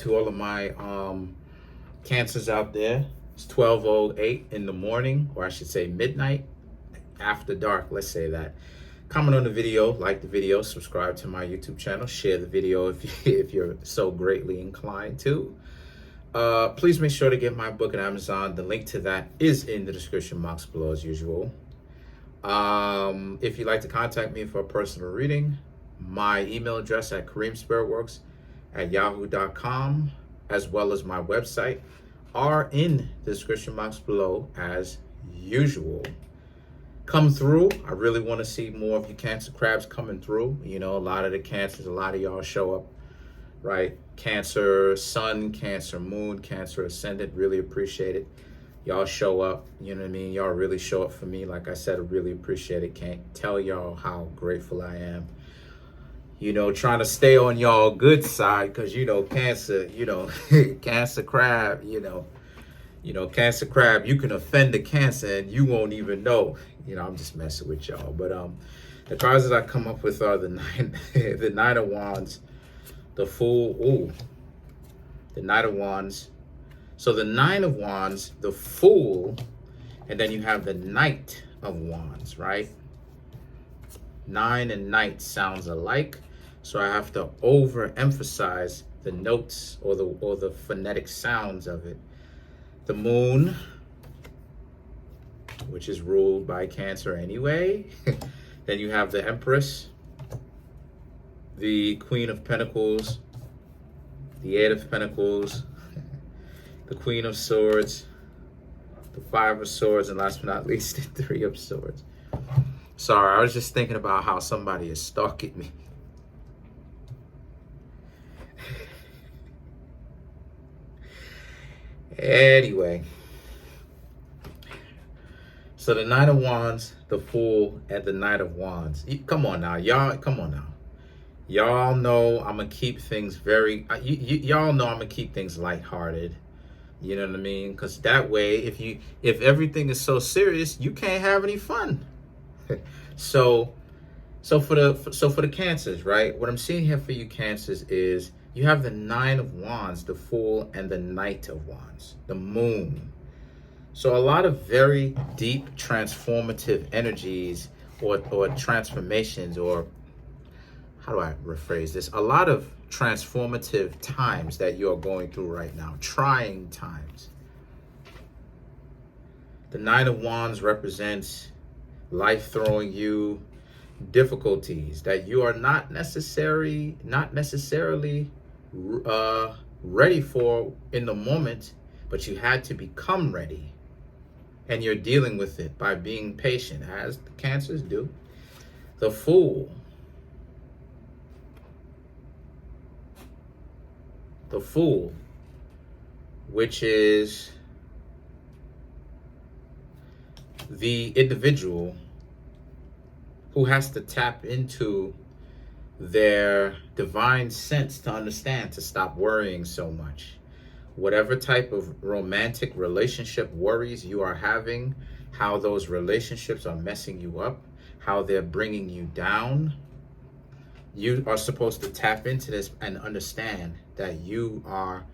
to all of my Cancers out there. It's 12:08 in the morning, or I should say midnight, after dark, let's say that. Comment on the video, like the video, subscribe to my YouTube channel, share the video if you're so greatly inclined to. Please make sure to get my book on Amazon. The link to that is in the description box below as usual. If you'd like to contact me for a personal reading, my email address at Kareemspiritworks@yahoo.com, as well as my website, are in the description box below as usual. Come through. I really want to see more of you Cancer crabs coming through. You know, a lot of the Cancers, a lot of y'all show up, right? Cancer Sun, Cancer Moon, Cancer Ascendant, really appreciate it. Y'all show up, you know what I mean? Y'all really show up for me. Like I said, I really appreciate it. Can't tell y'all how grateful I am. You know, trying to stay on y'all good side, because, you know, Cancer, you know, Cancer crab, you know, Cancer crab, you can offend the Cancer and you won't even know. You know, I'm just messing with y'all. But the cards that I come up with are the Nine of Wands, the Fool, the Knight of Wands. So the Nine of Wands, the Fool, and then you have the Knight of Wands, right? Nine and Knight sounds alike, so I have to overemphasize the notes or the phonetic sounds of it. The Moon, which is ruled by Cancer anyway. Then you have the Empress, the Queen of Pentacles, the Eight of Pentacles, the Queen of Swords, the Five of Swords, and last but not least, the Three of Swords. Sorry, I was just thinking about how somebody is stalking me. Anyway, so the Nine of Wands, the Fool, and the Knight of Wands. Come on now, y'all. Come on now. Y'all know I'm gonna keep things very. Y'all know I'm gonna keep things lighthearted. You know what I mean? Because that way, if everything is so serious, you can't have any fun. So for the Cancers, right? What I'm seeing here for you Cancers is you have the Nine of Wands, the Fool, and the Knight of Wands, the Moon. So a lot of very deep transformative energies or transformations, or how do I rephrase this? A lot of transformative times that you're going through right now, trying times. The Nine of Wands represents life throwing you difficulties that you are not necessarily ready for in the moment, but you had to become ready, and you're dealing with it by being patient, as the Cancers do. The Fool, which is the individual who has to tap into their divine sense to understand, to stop worrying so much. Whatever type of romantic relationship worries you are having, how those relationships are messing you up, how they're bringing you down, you are supposed to tap into this and understand that you are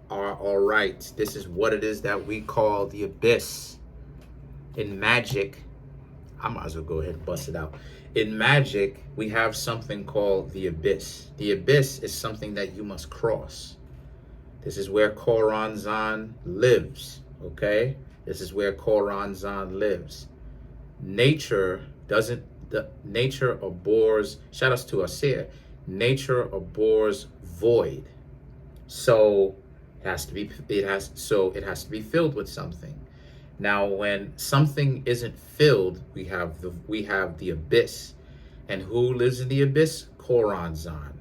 all right. This is what it is that we call the abyss. In magic, I might as well go ahead and bust it out. In magic, we have something called the abyss. The abyss is something that you must cross. This is where Khoronzon lives, okay? This is where Khoronzon lives. Nature abhors, shout outs to us here, nature abhors void. So it has to be filled with something. Now, when something isn't filled, we have the abyss. And who lives in the abyss? Khoronzon,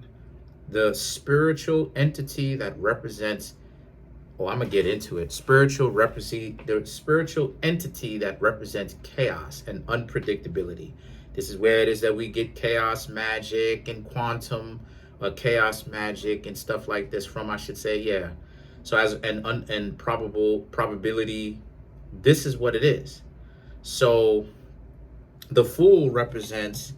the spiritual entity that represents. Oh, I'm gonna get into it. The spiritual entity that represents chaos and unpredictability. This is where it is that we get chaos magic and quantum chaos magic and stuff like this from, I should say, yeah. So as and probability. This is what it is. So the Fool represents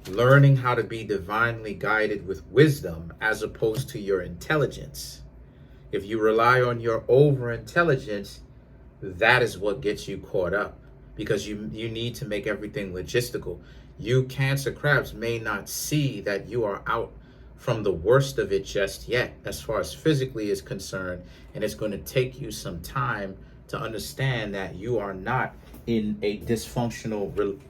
learning how to be divinely guided with wisdom as opposed to your intelligence. If you rely on your over intelligence, that is what gets you caught up, because you need to make everything logistical. You Cancer crabs may not see that you are out from the worst of it just yet, as far as physically is concerned, and it's going to take you some time to understand that you are not in a dysfunctional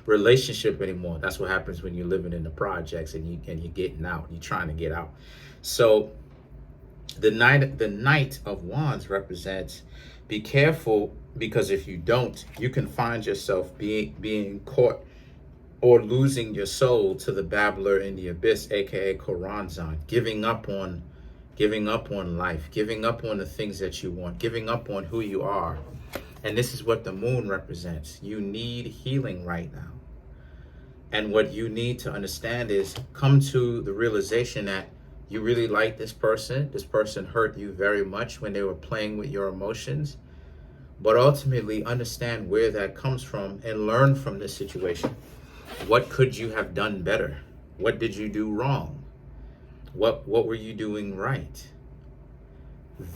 relationship anymore. That's what happens when you're living in the projects and you're getting out. You're trying to get out. So the Knight of Wands represents, be careful, because if you don't, you can find yourself being caught or losing your soul to the babbler in the abyss, aka Choronzon, giving up on life, giving up on the things that you want, giving up on who you are. And this is what the moon represents. You need healing right now. And what you need to understand is come to the realization that you really like this person. This person hurt you very much when they were playing with your emotions. But ultimately understand where that comes from and learn from this situation. What could you have done better? What did you do wrong? What were you doing right?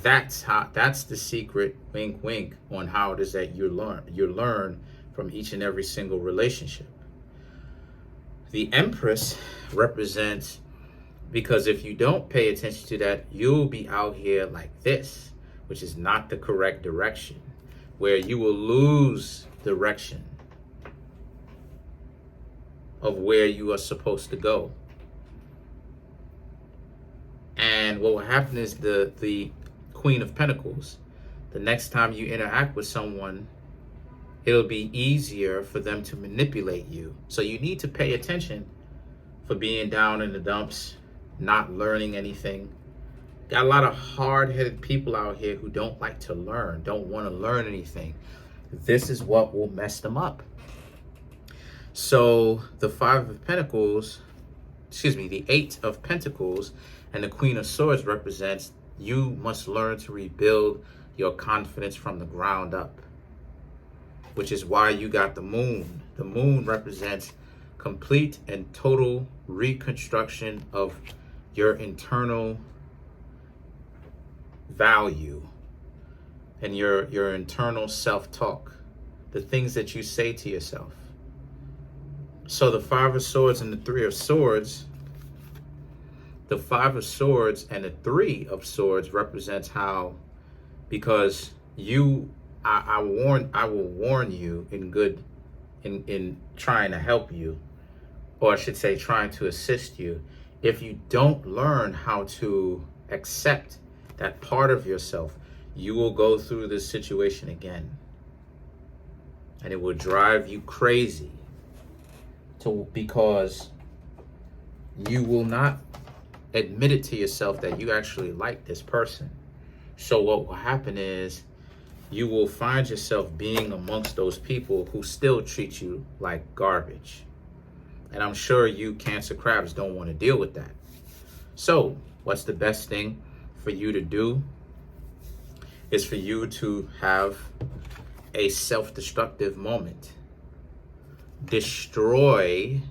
That's the secret, wink wink, on how it is that you learn from each and every single relationship. The Empress represents, because if you don't pay attention to that, you'll be out here like this, which is not the correct direction, where you will lose direction of where you are supposed to go. And what will happen is the Queen of Pentacles, the next time you interact with someone, it'll be easier for them to manipulate you. So you need to pay attention for being down in the dumps, not learning anything. Got a lot of hard-headed people out here who don't like to learn, don't want to learn anything. This is what will mess them up. So the the Eight of Pentacles and the Queen of Swords represents, you must learn to rebuild your confidence from the ground up, which is why you got the Moon. The Moon represents complete and total reconstruction of your internal value and your internal self-talk, the things that you say to yourself. So the Five of Swords and the Three of Swords, the Five of Swords and the Three of Swords represents how, because I will warn you in trying to help you, or I should say trying to assist you. If you don't learn how to accept that part of yourself, you will go through this situation again. And it will drive you crazy, because you will not admit it to yourself that you actually like this person. So what will happen is you will find yourself being amongst those people who still treat you like garbage. And I'm sure you Cancer crabs don't want to deal with that. So what's the best thing for you to do is for you to have a self-destructive moment. Destroy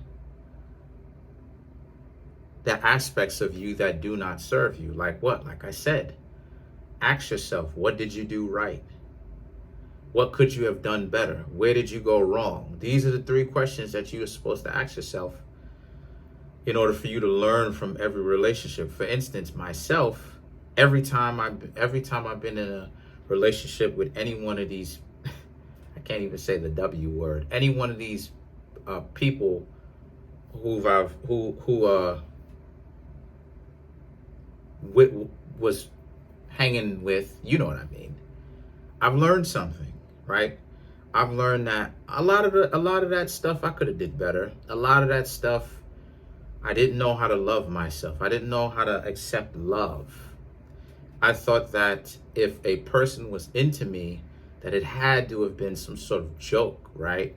the aspects of you that do not serve you. Like what? Like I said, ask yourself, what did you do right? What could you have done better? Where did you go wrong? These are the three questions that you are supposed to ask yourself in order for you to learn from every relationship. For instance, myself, every time I've been in a relationship with any one of these, I can't even say the W word, any one of these people who was hanging with, you know what I mean. I've learned something, right? I've learned that a lot of that stuff I could have did better. A lot of that stuff I didn't know how to love myself. I didn't know how to accept love. I thought that if a person was into me, that it had to have been some sort of joke, right?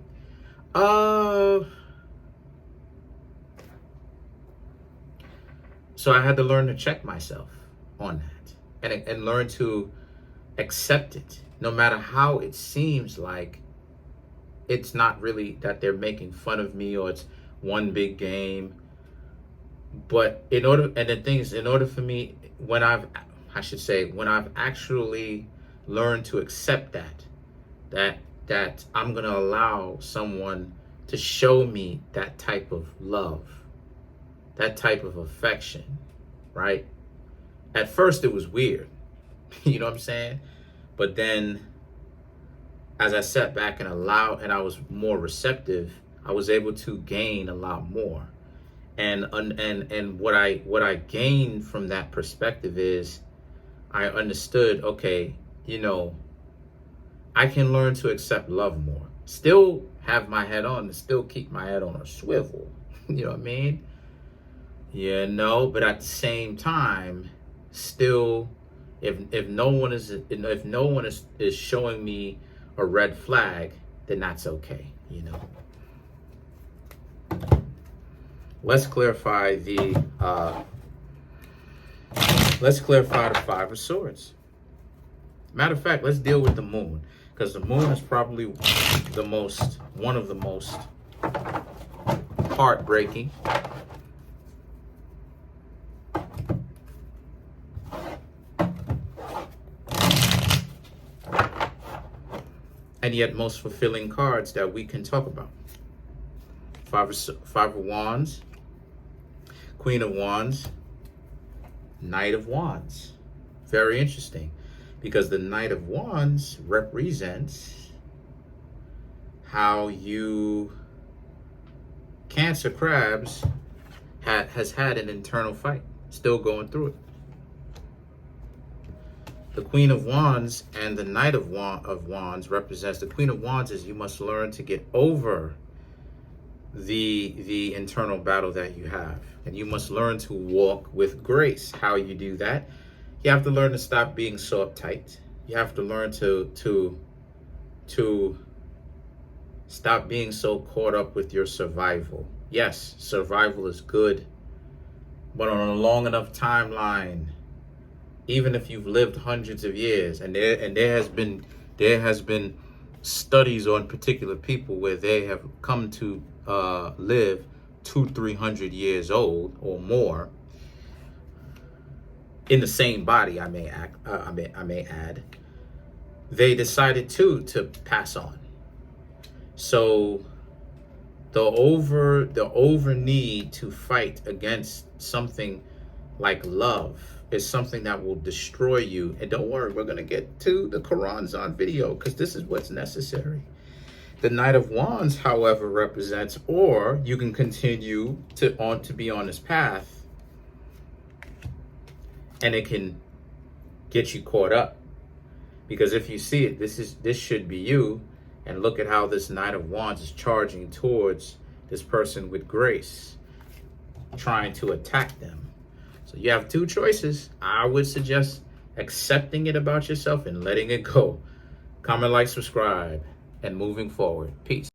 So I had to learn to check myself on that and learn to accept it, no matter how it seems like it's not really that they're making fun of me or it's one big game. But in order, and the thing is, in order for me, when I've actually learned to accept that I'm gonna allow someone to show me that type of love, that type of affection, right? At first it was weird, you know what I'm saying? But then as I sat back and I was more receptive, I was able to gain a lot more. And what I gained from that perspective is I understood, okay, I can learn to accept love more. Still have my head on and still keep my head on a swivel. You know what I mean? But at the same time, still, if no one is showing me a red flag, then that's okay, Let's clarify the Five of Swords. Matter of fact, let's deal with the Moon, because the Moon is probably one of the most heartbreaking, and yet most fulfilling cards that we can talk about. Five of Wands, Queen of Wands, Knight of Wands. Very interesting, because the Knight of Wands represents how you, Cancer crabs, has had an internal fight, still going through it. The Queen of Wands and the Knight of Wands represents, the Queen of Wands is you must learn to get over the internal battle that you have, and you must learn to walk with grace. How you do that? You have to learn to stop being so uptight. You have to learn to stop being so caught up with your survival. Yes, survival is good, but on a long enough timeline, even if you've lived hundreds of years, and there has been studies on particular people where they have come to live 200-300 years old or more in the same body. I may add. They decided to pass on. So the over need to fight against something like love is something that will destroy you. And don't worry, we're gonna get to the Quran's on video, because this is what's necessary. The Knight of Wands, however, represents, or you can continue to be on this path, and it can get you caught up. Because if you see it, this should be you, and look at how this Knight of Wands is charging towards this person with grace, trying to attack them. So you have two choices. I would suggest accepting it about yourself and letting it go. Comment, like, subscribe, and moving forward. Peace.